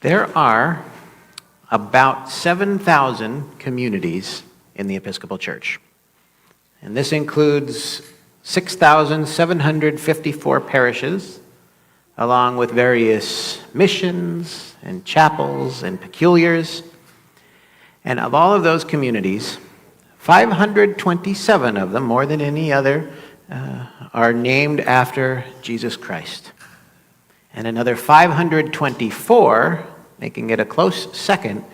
There are about 7,000 communities in the Episcopal Church. And this includes 6,754 parishes, along with various missions and chapels and peculiars. And of all of those communities, 527 of them, more than any other, are named after Jesus Christ. And another 524, making it a close second,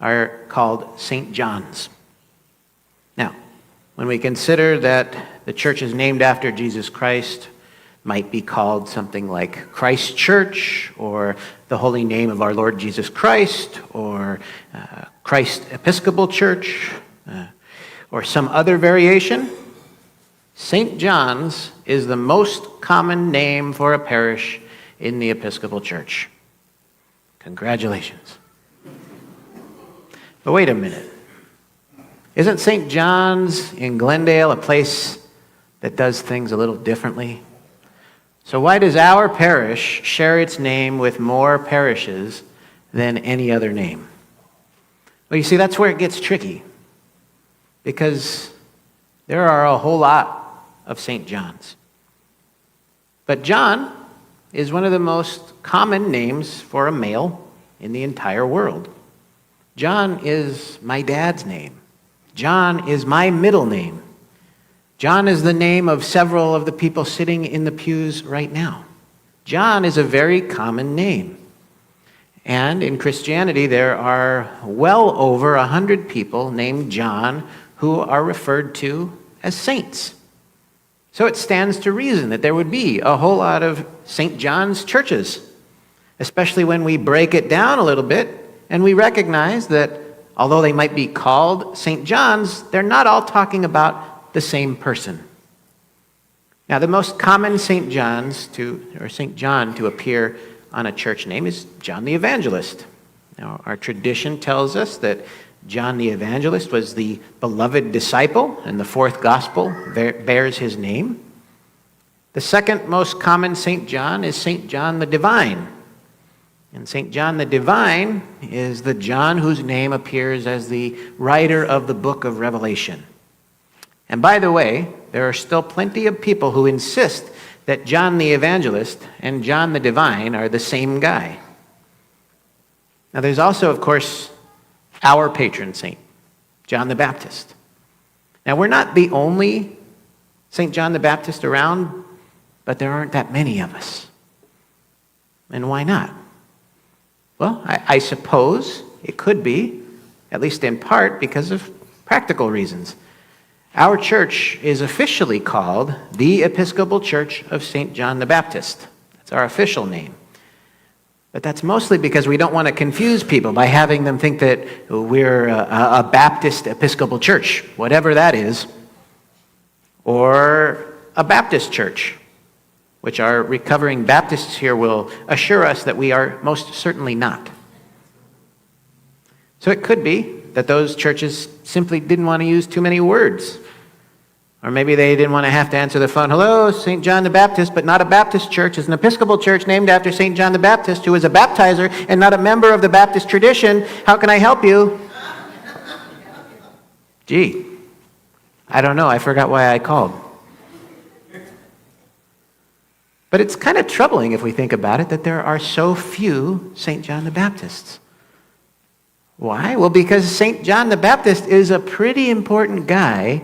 are called St. John's. Now, when we consider that the church is named after Jesus Christ, might be called something like Christ Church, or the holy name of our Lord Jesus Christ, or Christ Episcopal Church, or some other variation, St. John's is the most common name for a parish in the Episcopal Church. Congratulations. But wait a minute. Isn't St. John's in Glendale a place that does things a little differently? So why does our parish share its name with more parishes than any other name? Well, you see, that's where it gets tricky, because there are a whole lot of St. John's. But John is one of the most common names for a male in the entire world. John is my dad's name. John is my middle name. John is the name of several of the people sitting in the pews right now. John is a very common name. And in Christianity, there are well over 100 people named John who are referred to as saints. So it stands to reason that there would be a whole lot of St. John's churches, especially when we break it down a little bit and we recognize that although they might be called St. John's, they're not all talking about the same person. Now, the most common St. John to appear on a church name is John the Evangelist. Now, our tradition tells us that John the Evangelist was the beloved disciple, and the fourth gospel bears his name. The second most common St. John is St. John the Divine. And St. John the Divine is the John whose name appears as the writer of the book of Revelation. And by the way, there are still plenty of people who insist that John the Evangelist and John the Divine are the same guy. Now, there's also, of course, our patron saint, John the Baptist. Now, we're not the only St. John the Baptist around, but there aren't that many of us. And why not? Well, I suppose it could be, at least in part, because of practical reasons. Our church is officially called the Episcopal Church of St. John the Baptist. That's our official name. But that's mostly because we don't want to confuse people by having them think that we're a Baptist Episcopal Church, whatever that is, or a Baptist church, which our recovering Baptists here will assure us that we are most certainly not. So it could be that those churches simply didn't want to use too many words. Or maybe they didn't want to have to answer the phone, hello, St. John the Baptist, but not a Baptist church. It's an Episcopal church named after St. John the Baptist, who is a baptizer and not a member of the Baptist tradition. How can I help you? Gee, I don't know. I forgot why I called. But it's kind of troubling if we think about it that there are so few St. John the Baptists. Why? Well, because St. John the Baptist is a pretty important guy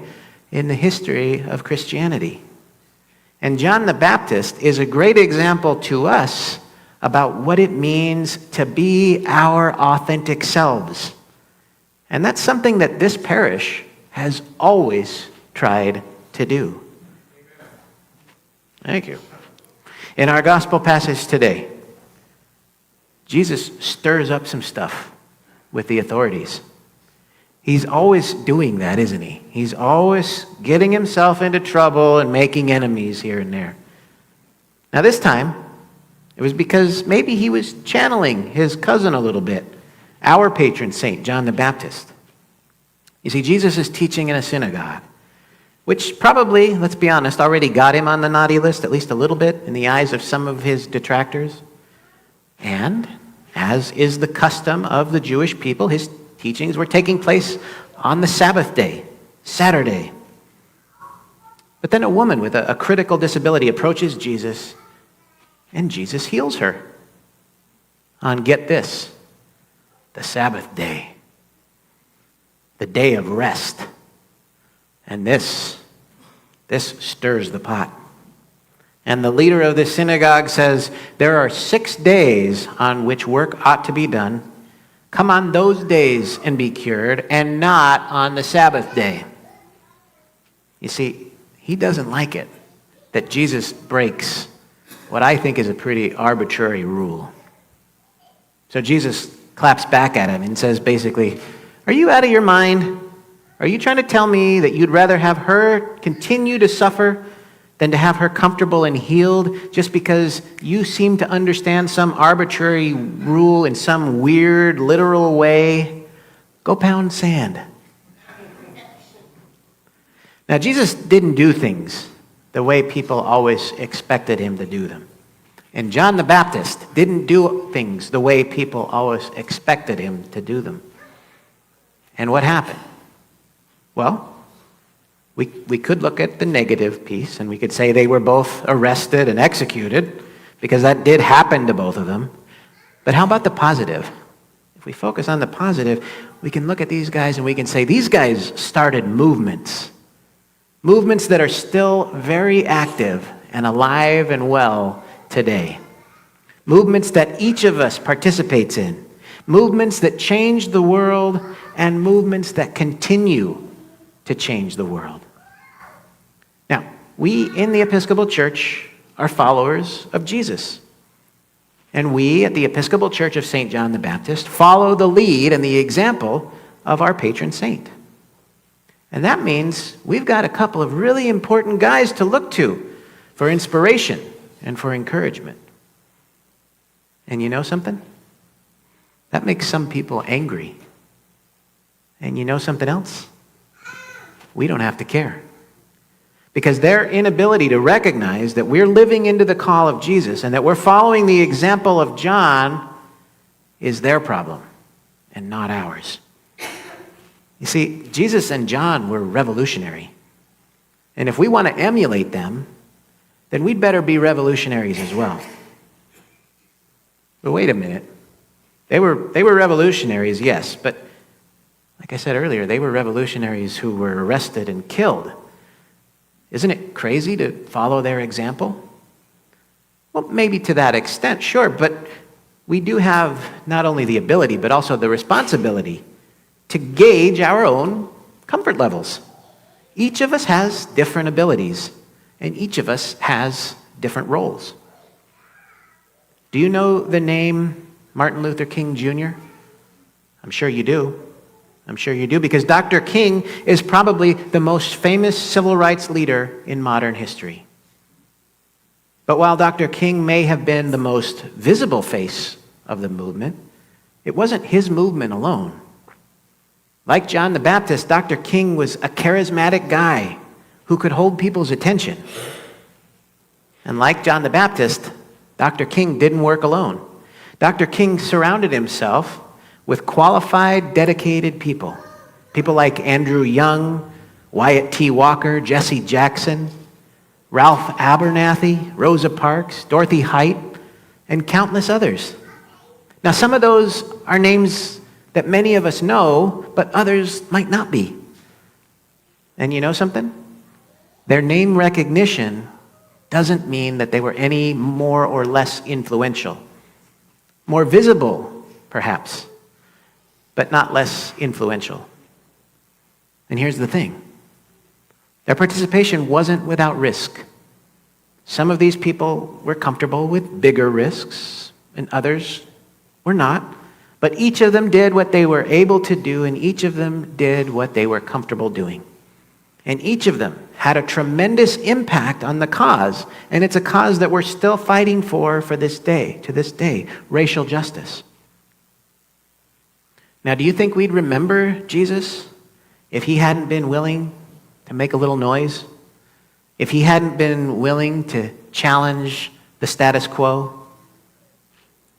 in the history of Christianity. And John the Baptist is a great example to us about what it means to be our authentic selves. And that's something that this parish has always tried to do. Thank you. In our gospel passage today, Jesus stirs up some stuff with the authorities. He's always doing that, isn't he? He's always getting himself into trouble and making enemies here and there. Now this time, it was because maybe he was channeling his cousin a little bit, our patron saint, John the Baptist. You see, Jesus is teaching in a synagogue, which probably, let's be honest, already got him on the naughty list, at least a little bit, in the eyes of some of his detractors. And as is the custom of the Jewish people, his teachings were taking place on the Sabbath day, Saturday. But then a woman with a critical disability approaches Jesus, and Jesus heals her on, get this, the Sabbath day, the day of rest. And this stirs the pot. And the leader of the synagogue says, there are 6 days on which work ought to be done. Come on those days and be cured, and not on the Sabbath day. You see, he doesn't like it that Jesus breaks what I think is a pretty arbitrary rule. So Jesus claps back at him and says basically, are you out of your mind? Are you trying to tell me that you'd rather have her continue to suffer than to have her comfortable and healed just because you seem to understand some arbitrary rule in some weird, literal way? Go pound sand. Now, Jesus didn't do things the way people always expected him to do them. And John the Baptist didn't do things the way people always expected him to do them. And what happened? Well, we could look at the negative piece, and we could say they were both arrested and executed, because that did happen to both of them. But how about the positive? If we focus on the positive, we can look at these guys and we can say these guys started movements that are still very active and alive and well today. Movements that each of us participates in. Movements that change the world, and movements that continue to change the world. Now, we in the Episcopal Church are followers of Jesus. And we at the Episcopal Church of St. John the Baptist follow the lead and the example of our patron saint. And that means we've got a couple of really important guys to look to for inspiration and for encouragement. And you know something? That makes some people angry. And you know something else? We don't have to care. Because their inability to recognize that we're living into the call of Jesus and that we're following the example of John is their problem and not ours. You see, Jesus and John were revolutionary. And if we want to emulate them, then we'd better be revolutionaries as well. But wait a minute. They were revolutionaries, yes, but like I said earlier, they were revolutionaries who were arrested and killed. Isn't it crazy to follow their example? Well, maybe to that extent, sure, but we do have not only the ability, but also the responsibility to gauge our own comfort levels. Each of us has different abilities, and each of us has different roles. Do you know the name Martin Luther King Jr.? I'm sure you do. I'm sure you do, because Dr. King is probably the most famous civil rights leader in modern history. But while Dr. King may have been the most visible face of the movement, it wasn't his movement alone. Like John the Baptist, Dr. King was a charismatic guy who could hold people's attention. And like John the Baptist, Dr. King didn't work alone. Dr. King surrounded himself with qualified, dedicated people. People like Andrew Young, Wyatt T. Walker, Jesse Jackson, Ralph Abernathy, Rosa Parks, Dorothy Height, and countless others. Now, some of those are names that many of us know, but others might not be. And you know something? Their name recognition doesn't mean that they were any more or less influential. More visible, perhaps, but not less influential. And here's the thing. Their participation wasn't without risk. Some of these people were comfortable with bigger risks, and others were not. But each of them did what they were able to do, and each of them did what they were comfortable doing. And each of them had a tremendous impact on the cause, and it's a cause that we're still fighting for this day, to this day, racial justice. Now, do you think we'd remember Jesus if he hadn't been willing to make a little noise? If he hadn't been willing to challenge the status quo?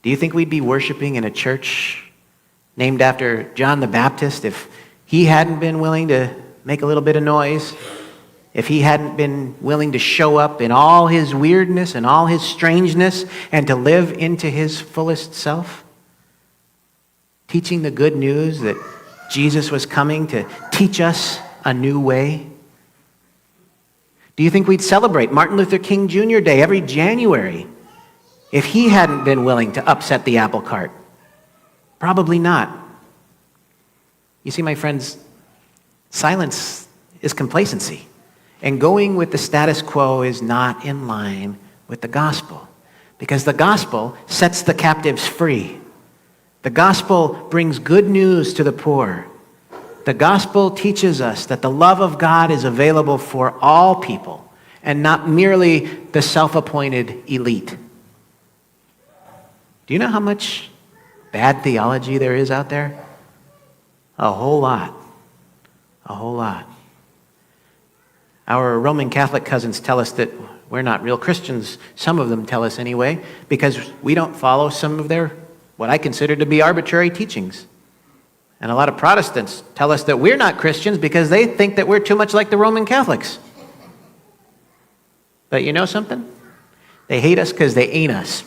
Do you think we'd be worshiping in a church named after John the Baptist if he hadn't been willing to make a little bit of noise? If he hadn't been willing to show up in all his weirdness and all his strangeness and to live into his fullest self? Teaching the good news that Jesus was coming to teach us a new way? Do you think we'd celebrate Martin Luther King Jr. Day every January if he hadn't been willing to upset the apple cart? Probably not. You see, my friends, silence is complacency. And going with the status quo is not in line with the gospel. Because the gospel sets the captives free. The gospel brings good news to the poor. The gospel teaches us that the love of God is available for all people and not merely the self-appointed elite. Do you know how much bad theology there is out there? A whole lot. A whole lot. Our Roman Catholic cousins tell us that we're not real Christians. Some of them tell us anyway, because we don't follow some of their, what I consider to be arbitrary teachings. And a lot of Protestants tell us that we're not Christians because they think that we're too much like the Roman Catholics. But you know something? They hate us because they ain't us.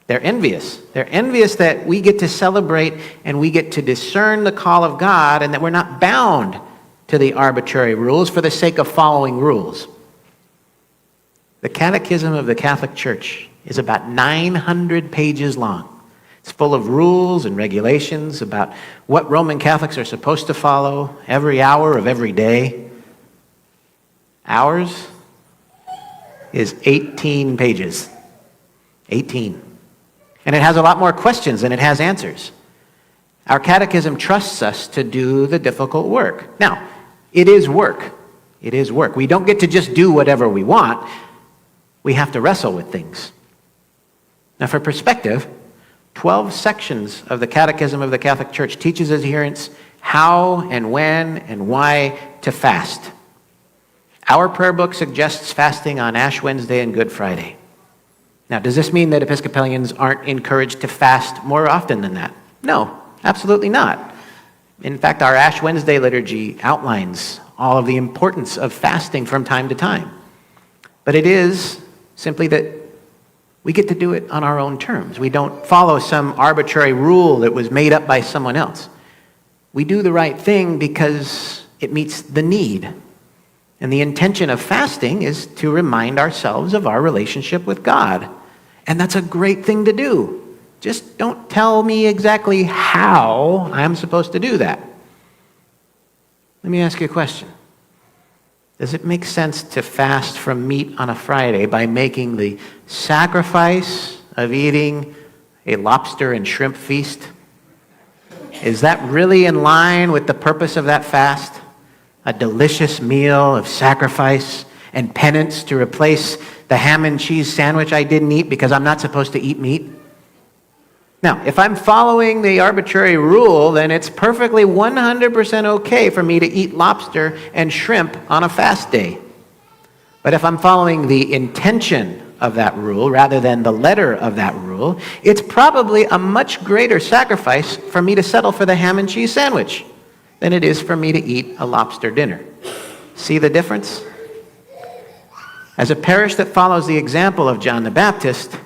They're envious. They're envious that we get to celebrate and we get to discern the call of God and that we're not bound to the arbitrary rules for the sake of following rules. The Catechism of the Catholic Church is about 900 pages long. It's full of rules and regulations about what Roman Catholics are supposed to follow every hour of every day. Ours is 18 pages. 18. And it has a lot more questions than it has answers. Our catechism trusts us to do the difficult work. Now, it is work. It is work. We don't get to just do whatever we want. We have to wrestle with things. Now, for perspective, 12 sections of the Catechism of the Catholic Church teaches adherents how and when and why to fast. Our prayer book suggests fasting on Ash Wednesday and Good Friday. Now, does this mean that Episcopalians aren't encouraged to fast more often than that? No, absolutely not. In fact, our Ash Wednesday liturgy outlines all of the importance of fasting from time to time. But it is simply that we get to do it on our own terms. We don't follow some arbitrary rule that was made up by someone else. We do the right thing because it meets the need. And the intention of fasting is to remind ourselves of our relationship with God. And that's a great thing to do. Just don't tell me exactly how I'm supposed to do that. Let me ask you a question. Does it make sense to fast from meat on a Friday by making the sacrifice of eating a lobster and shrimp feast? Is that really in line with the purpose of that fast? A delicious meal of sacrifice and penance to replace the ham and cheese sandwich I didn't eat because I'm not supposed to eat meat? Now, if I'm following the arbitrary rule, then it's perfectly 100% okay for me to eat lobster and shrimp on a fast day. But if I'm following the intention of that rule rather than the letter of that rule, it's probably a much greater sacrifice for me to settle for the ham and cheese sandwich than it is for me to eat a lobster dinner. See the difference? As a parish that follows the example of John the Baptist,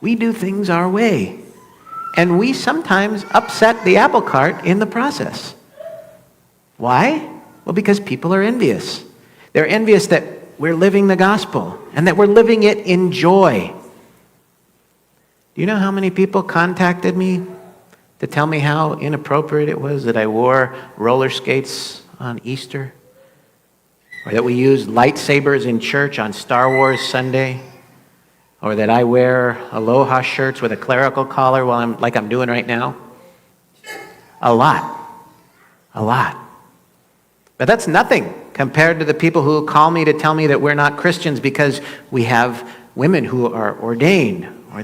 we do things our way. And we sometimes upset the apple cart in the process. Why? Well, because people are envious. They're envious that we're living the gospel and that we're living it in joy. Do you know how many people contacted me to tell me how inappropriate it was that I wore roller skates on Easter? Or that we used lightsabers in church on Star Wars Sunday? Or that I wear aloha shirts with a clerical collar like I'm doing right now? A lot. A lot. But that's nothing compared to the people who call me to tell me that we're not Christians because we have women who are ordained, or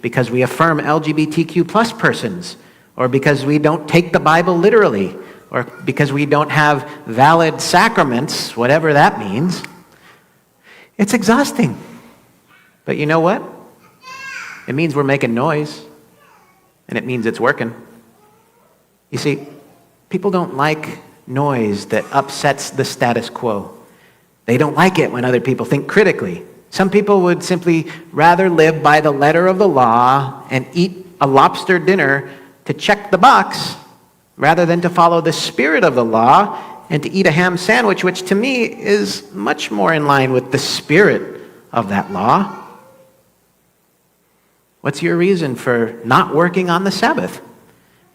because we affirm LGBTQ plus persons, or because we don't take the Bible literally, or because we don't have valid sacraments, whatever that means. It's exhausting. But you know what? It means we're making noise. and it means it's working. You see, people don't like noise that upsets the status quo. They don't like it when other people think critically. Some people would simply rather live by the letter of the law and eat a lobster dinner to check the box rather than to follow the spirit of the law and to eat a ham sandwich, which to me is much more in line with the spirit of that law. What's your reason for not working on the Sabbath?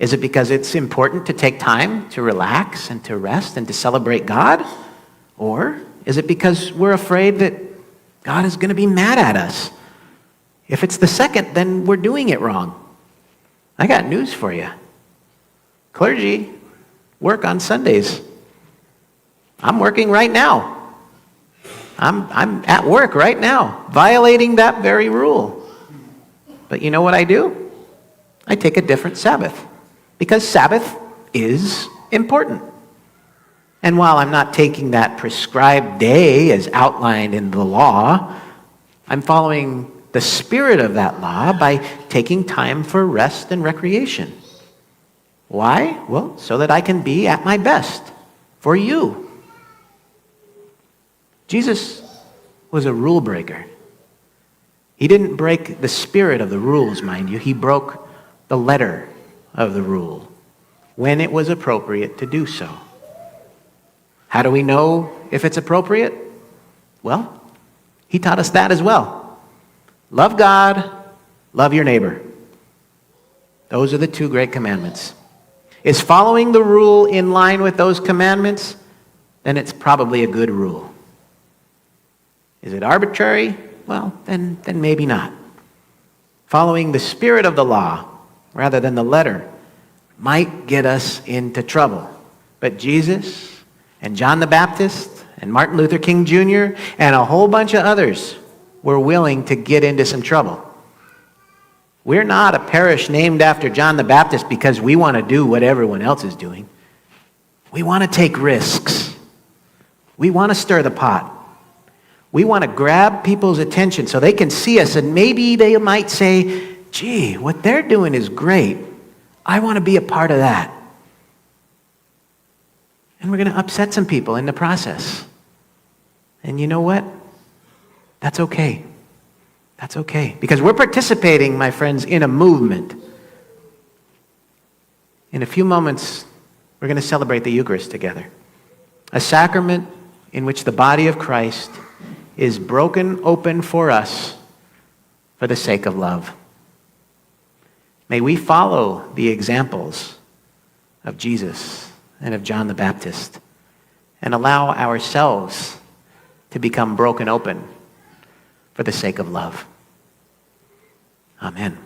Is it because it's important to take time to relax and to rest and to celebrate God? Or is it because we're afraid that God is going to be mad at us? If it's the second, then we're doing it wrong. I got news for you. Clergy work on Sundays. I'm working right now. I'm at work right now, violating that very rule. But you know what I do? I take a different Sabbath, because Sabbath is important. And while I'm not taking that prescribed day as outlined in the law, I'm following the spirit of that law by taking time for rest and recreation. Why? Well, so that I can be at my best for you. Jesus was a rule breaker. He didn't break the spirit of the rules, mind you. He broke the letter of the rule when it was appropriate to do so. How do we know if it's appropriate? Well, he taught us that as well. Love God, love your neighbor. Those are the two great commandments. Is following the rule in line with those commandments? Then it's probably a good rule. Is it arbitrary? Well, then maybe not. Following the spirit of the law rather than the letter might get us into trouble. But Jesus and John the Baptist and Martin Luther King Jr. and a whole bunch of others were willing to get into some trouble. We're not a parish named after John the Baptist because we want to do what everyone else is doing. We want to take risks. We want to stir the pot. We want to grab people's attention so they can see us, and maybe they might say, gee, what they're doing is great. I want to be a part of that. And we're going to upset some people in the process. And you know what? That's okay. That's okay. Because we're participating, my friends, in a movement. In a few moments, we're going to celebrate the Eucharist together. A sacrament in which the body of Christ is broken open for us for the sake of love. May we follow the examples of Jesus and of John the Baptist and allow ourselves to become broken open for the sake of love. Amen.